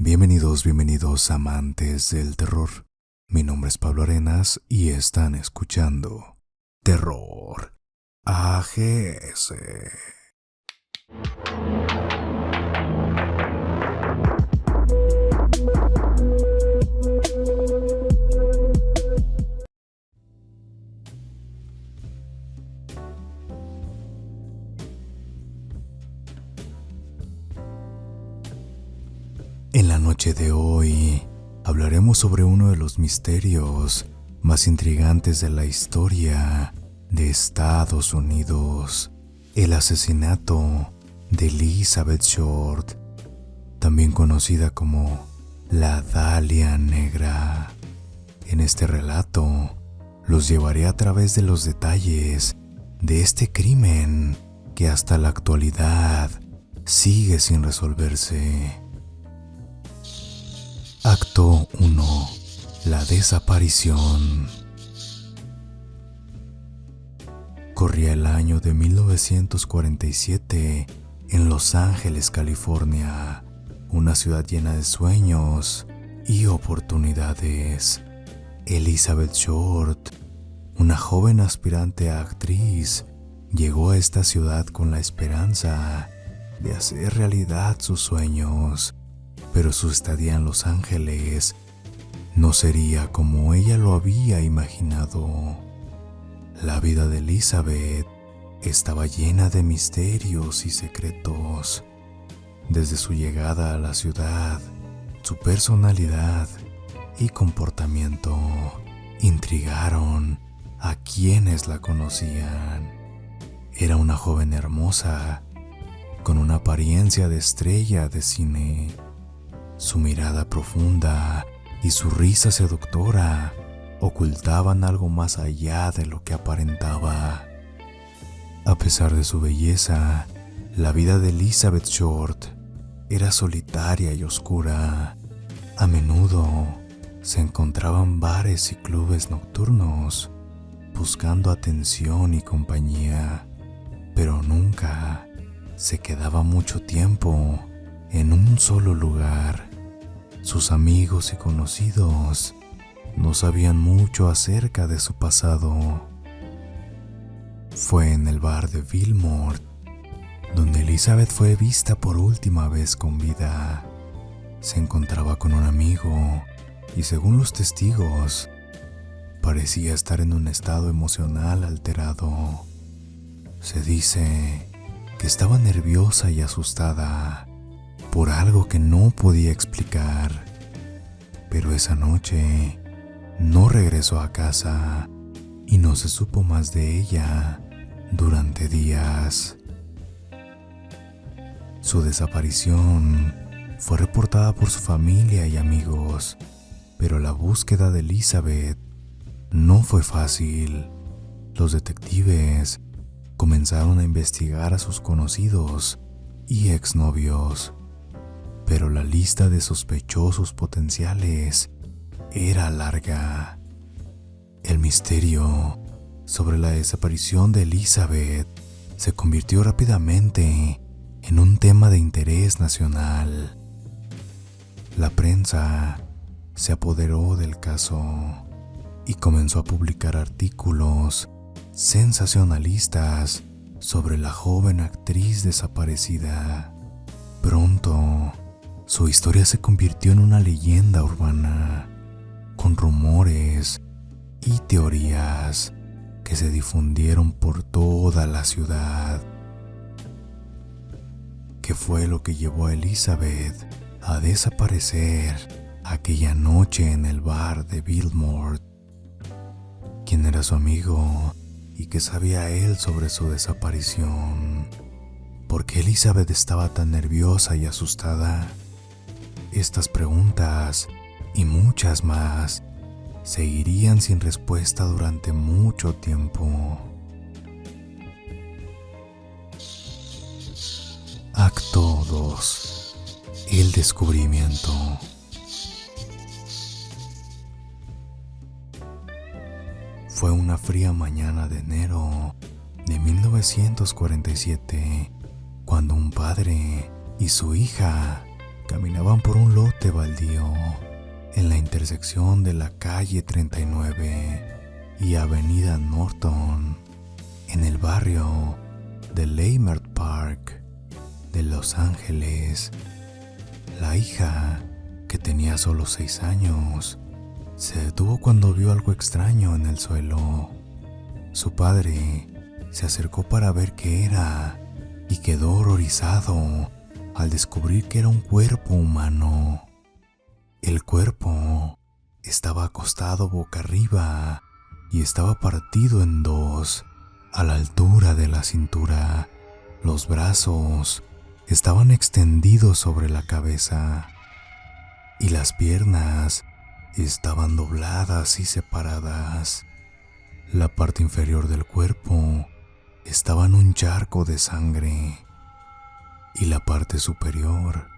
Bienvenidos amantes del terror. Mi nombre es Pablo Arenas y están escuchando Terror AGS. En la noche de hoy hablaremos sobre uno de los misterios más intrigantes de la historia de Estados Unidos: el asesinato de Elizabeth Short, también conocida como la Dalia Negra. En este relato los llevaré a través de los detalles de este crimen que hasta la actualidad sigue sin resolverse. Acto 1. La desaparición. Corría el año de 1947 en Los Ángeles, California, una ciudad llena de sueños y oportunidades. Elizabeth Short, una joven aspirante a actriz, llegó a esta ciudad con la esperanza de hacer realidad sus sueños. Pero su estadía en Los Ángeles no sería como ella lo había imaginado. La vida de Elizabeth estaba llena de misterios y secretos. Desde su llegada a la ciudad, su personalidad y comportamiento intrigaron a quienes la conocían. Era una joven hermosa, con una apariencia de estrella de cine. Su mirada profunda y su risa seductora ocultaban algo más allá de lo que aparentaba. A pesar de su belleza, la vida de Elizabeth Short era solitaria y oscura. A menudo se encontraba en bares y clubes nocturnos, buscando atención y compañía, pero nunca se quedaba mucho tiempo en un solo lugar. Sus amigos y conocidos no sabían mucho acerca de su pasado. Fue en el bar de Billmore donde Elizabeth fue vista por última vez con vida. Se encontraba con un amigo y, según los testigos, parecía estar en un estado emocional alterado. Se dice que estaba nerviosa y asustada por algo que no podía explicar, pero esa noche no regresó a casa y no se supo más de ella durante días. Su desaparición fue reportada por su familia y amigos, pero la búsqueda de Elizabeth no fue fácil. Los detectives comenzaron a investigar a sus conocidos y exnovios, pero la lista de sospechosos potenciales era larga. El misterio sobre la desaparición de Elizabeth se convirtió rápidamente en un tema de interés nacional. La prensa se apoderó del caso y comenzó a publicar artículos sensacionalistas sobre la joven actriz desaparecida. Pronto, su historia se convirtió en una leyenda urbana, con rumores y teorías que se difundieron por toda la ciudad. ¿Qué fue lo que llevó a Elizabeth a desaparecer aquella noche en el bar de Billmore? ¿Quién era su amigo y qué sabía él sobre su desaparición? ¿Por qué Elizabeth estaba tan nerviosa y asustada? Estas preguntas y muchas más seguirían sin respuesta durante mucho tiempo. Acto 2. El descubrimiento. Fue una fría mañana de enero de 1947 cuando un padre y su hija caminaban por un lote baldío en la intersección de la calle 39 y avenida Norton, en el barrio de Leimert Park de Los Ángeles. La hija, que tenía solo 6 años, se detuvo cuando vio algo extraño en el suelo. Su padre se acercó para ver qué era y quedó horrorizado al descubrir que era un cuerpo humano. El cuerpo estaba acostado boca arriba y estaba partido en dos a la altura de la cintura. Los brazos estaban extendidos sobre la cabeza y las piernas estaban dobladas y separadas. La parte inferior del cuerpo estaba en un charco de sangre y la parte superior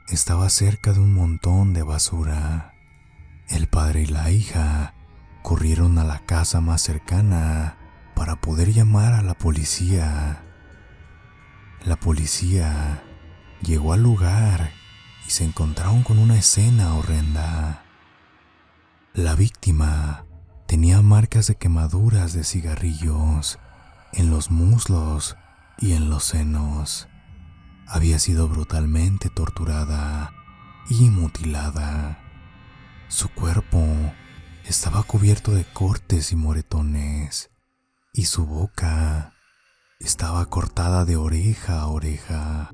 estaba cerca de un montón de basura. El padre y la hija corrieron a la casa más cercana para poder llamar a la policía. La policía llegó al lugar y se encontraron con una escena horrenda. La víctima tenía marcas de quemaduras de cigarrillos en los muslos y en los senos. Había sido brutalmente torturada y mutilada. Su cuerpo estaba cubierto de cortes y moretones, y su boca estaba cortada de oreja a oreja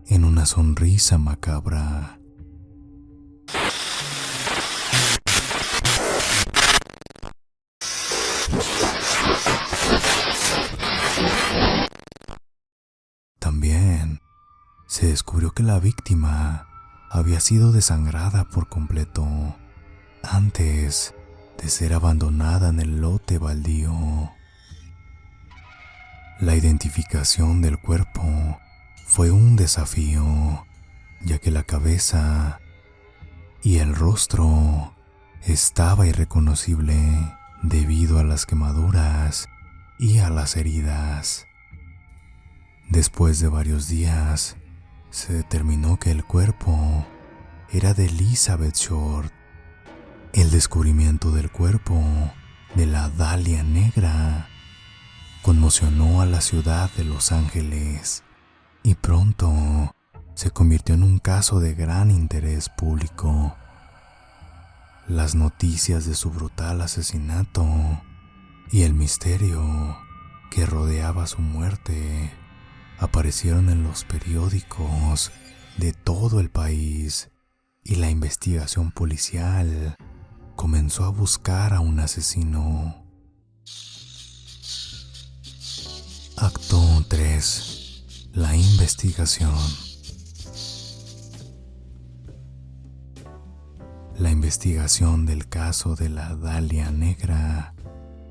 en una sonrisa macabra. También se descubrió que la víctima había sido desangrada por completo antes de ser abandonada en el lote baldío. La identificación del cuerpo fue un desafío, ya que la cabeza y el rostro estaba irreconocible debido a las quemaduras y a las heridas. Después de varios días, se determinó que el cuerpo era de Elizabeth Short. El descubrimiento del cuerpo de la Dalia Negra conmocionó a la ciudad de Los Ángeles y pronto se convirtió en un caso de gran interés público. Las noticias de su brutal asesinato y el misterio que rodeaba su muerte aparecieron en los periódicos de todo el país y la investigación policial comenzó a buscar a un asesino. Acto 3. La investigación. La investigación del caso de la Dalia Negra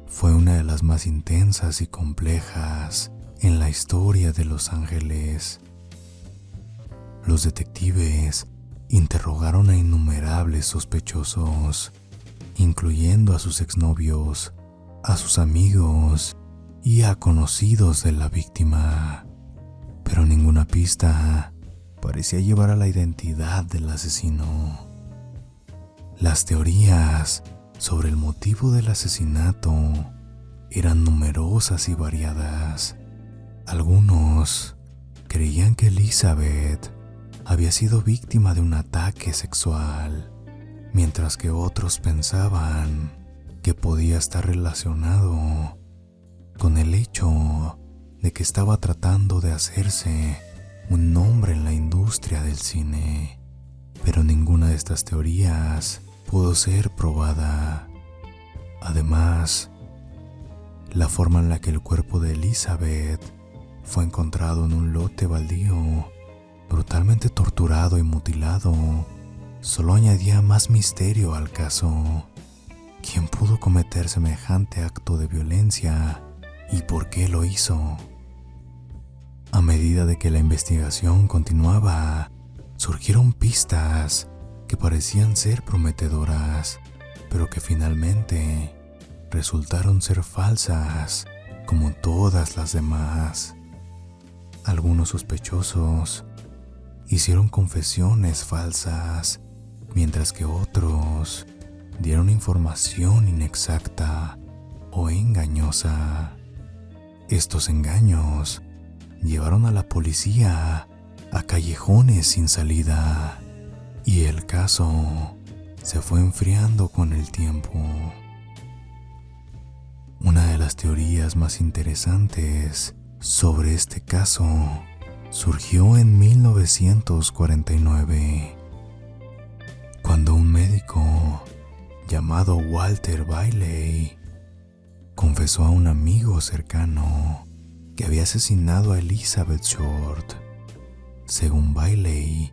fue una de las más intensas y complejas en la historia de Los Ángeles. Los detectives interrogaron a innumerables sospechosos, incluyendo a sus exnovios, a sus amigos y a conocidos de la víctima, pero ninguna pista parecía llevar a la identidad del asesino. Las teorías sobre el motivo del asesinato eran numerosas y variadas. Algunos creían que Elizabeth había sido víctima de un ataque sexual, mientras que otros pensaban que podía estar relacionado con el hecho de que estaba tratando de hacerse un nombre en la industria del cine. Pero ninguna de estas teorías pudo ser probada. Además, la forma en la que el cuerpo de Elizabeth fue encontrado en un lote baldío, brutalmente torturado y mutilado, solo añadía más misterio al caso. ¿Quién pudo cometer semejante acto de violencia y por qué lo hizo? A medida de que la investigación continuaba, surgieron pistas que parecían ser prometedoras, pero que finalmente resultaron ser falsas, como todas las demás. Algunos sospechosos hicieron confesiones falsas, mientras que otros dieron información inexacta o engañosa. Estos engaños llevaron a la policía a callejones sin salida y el caso se fue enfriando con el tiempo. Una de las teorías más interesantes sobre este caso surgió en 1949, cuando un médico llamado Walter Bailey confesó a un amigo cercano que había asesinado a Elizabeth Short. Según Bailey,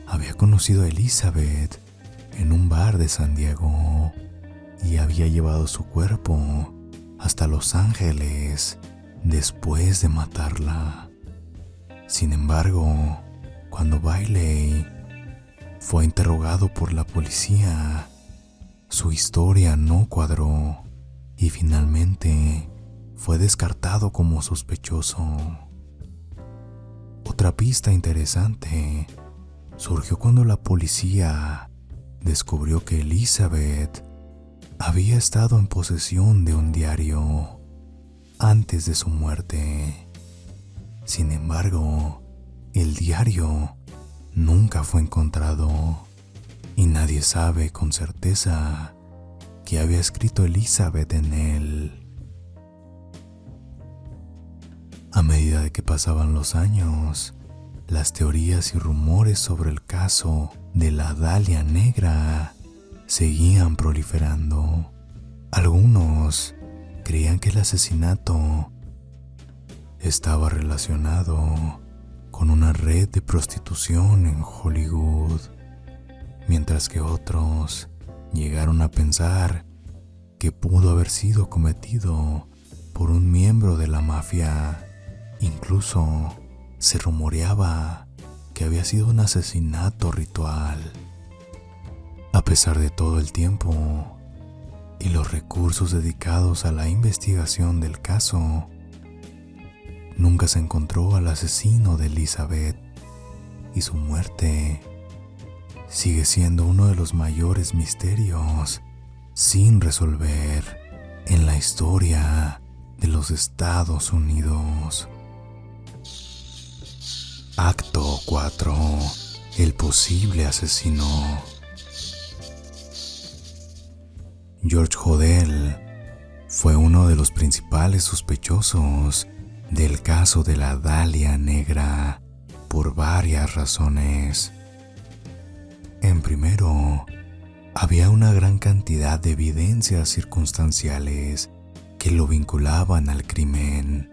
había conocido a Elizabeth en un bar de San Diego y había llevado su cuerpo hasta Los Ángeles después de matarla. Sin embargo, cuando Bailey fue interrogado por la policía, su historia no cuadró y finalmente fue descartado como sospechoso. Otra pista interesante surgió cuando la policía descubrió que Elizabeth había estado en posesión de un diario antes de su muerte. Sin embargo, el diario nunca fue encontrado y nadie sabe con certeza qué había escrito Elizabeth en él. A medida de que pasaban los años, las teorías y rumores sobre el caso de la Dalia Negra seguían proliferando. Algunos creían que el asesinato estaba relacionado con una red de prostitución en Hollywood, mientras que otros llegaron a pensar que pudo haber sido cometido por un miembro de la mafia. Incluso se rumoreaba que había sido un asesinato ritual. A pesar de todo el tiempo y los recursos dedicados a la investigación del caso, nunca se encontró al asesino de Elizabeth y su muerte sigue siendo uno de los mayores misterios sin resolver en la historia de los Estados Unidos. Acto 4. El posible asesino. George Hodel fue uno de los principales sospechosos del caso de la Dalia Negra por varias razones. En primero, había una gran cantidad de evidencias circunstanciales que lo vinculaban al crimen,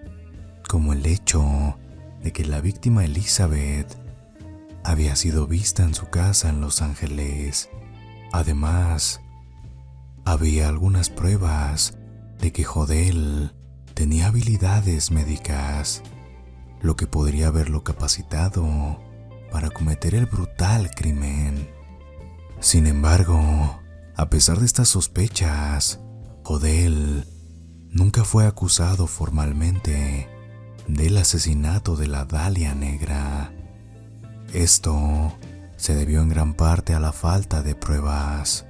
como el hecho de que la víctima Elizabeth había sido vista en su casa en Los Ángeles. Además, había algunas pruebas de que Hodel tenía habilidades médicas, lo que podría haberlo capacitado para cometer el brutal crimen. Sin embargo, a pesar de estas sospechas, Hodel nunca fue acusado formalmente del asesinato de la Dalia Negra. Esto se debió en gran parte a la falta de pruebas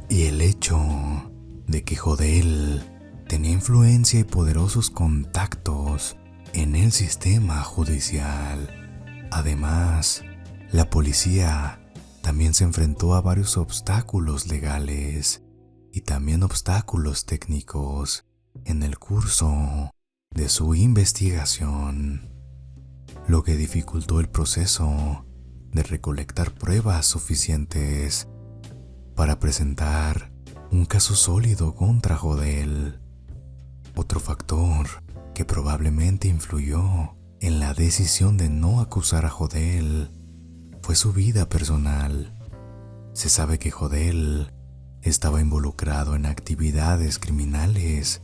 y el hecho de que Hodel tenía influencia y poderosos contactos en el sistema judicial. Además, la policía también se enfrentó a varios obstáculos legales y también obstáculos técnicos en el curso de su investigación, lo que dificultó el proceso de recolectar pruebas suficientes para presentar un caso sólido contra Hodel. Otro factor que probablemente influyó en la decisión de no acusar a Hodel fue su vida personal. Se sabe que Hodel estaba involucrado en actividades criminales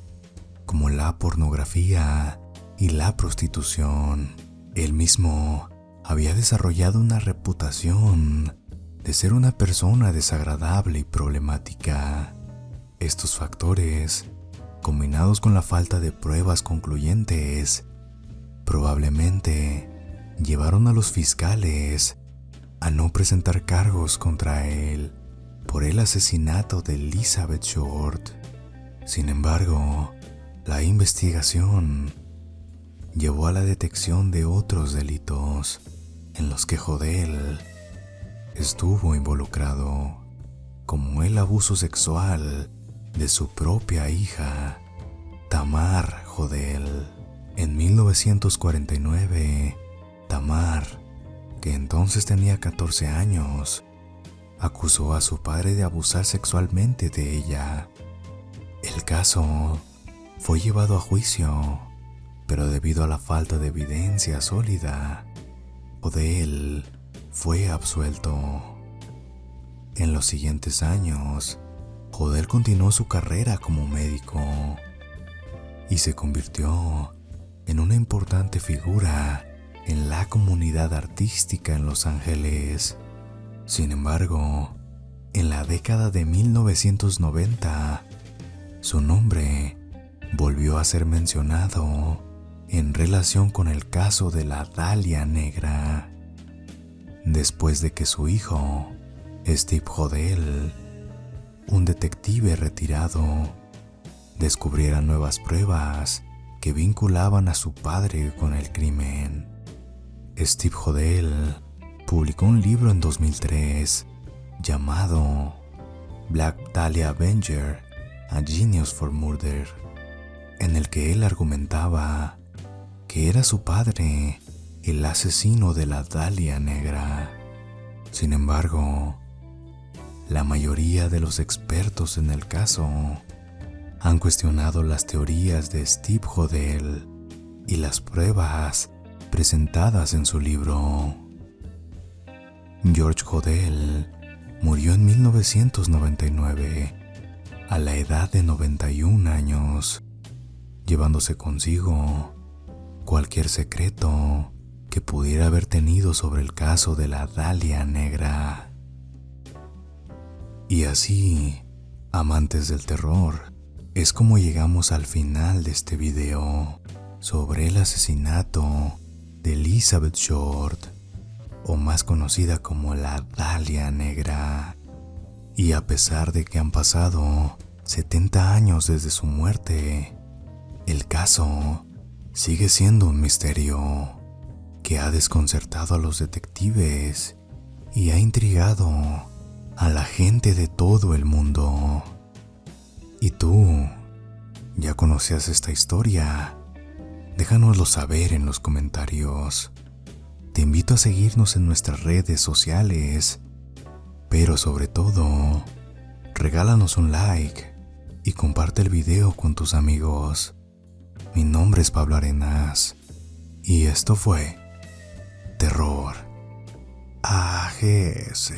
como la pornografía y la prostitución. Él mismo había desarrollado una reputación de ser una persona desagradable y problemática. Estos factores, combinados con la falta de pruebas concluyentes, probablemente llevaron a los fiscales a no presentar cargos contra él por el asesinato de Elizabeth Short. Sin embargo, la investigación llevó a la detección de otros delitos en los que Jodel estuvo involucrado, como el abuso sexual de su propia hija, Tamar Jodel. En 1949, Tamar, que entonces tenía 14 años, acusó a su padre de abusar sexualmente de ella. El caso fue llevado a juicio, pero debido a la falta de evidencia sólida, Jodel fue absuelto. En los siguientes años, Jodel continuó su carrera como médico y se convirtió en una importante figura en la comunidad artística en Los Ángeles. Sin embargo, en la década de 1990, su nombre volvió a ser mencionado en relación con el caso de la Dalia Negra, después de que su hijo, Steve Jodel, un detective retirado, descubriera nuevas pruebas que vinculaban a su padre con el crimen. Steve Jodel publicó un libro en 2003 llamado Black Dahlia Avenger: A Genius for Murder, en el que él argumentaba que era su padre el asesino de la Dalia Negra. Sin embargo, la mayoría de los expertos en el caso han cuestionado las teorías de Steve Jodel y las pruebas presentadas en su libro. George Jodel murió en 1999 a la edad de 91 años, llevándose consigo cualquier secreto que pudiera haber tenido sobre el caso de la Dalia Negra. Y así, amantes del terror, es como llegamos al final de este video sobre el asesinato de Elizabeth Short, o más conocida como la Dalia Negra. Y a pesar de que han pasado 70 años desde su muerte, el caso sigue siendo un misterio que ha desconcertado a los detectives y ha intrigado a la gente de todo el mundo. ¿Y tú? ¿Ya conocías esta historia? Déjanoslo saber en los comentarios. Te invito a seguirnos en nuestras redes sociales, pero sobre todo, regálanos un like y comparte el video con tus amigos. Mi nombre es Pablo Arenas y esto fue Terror AGS.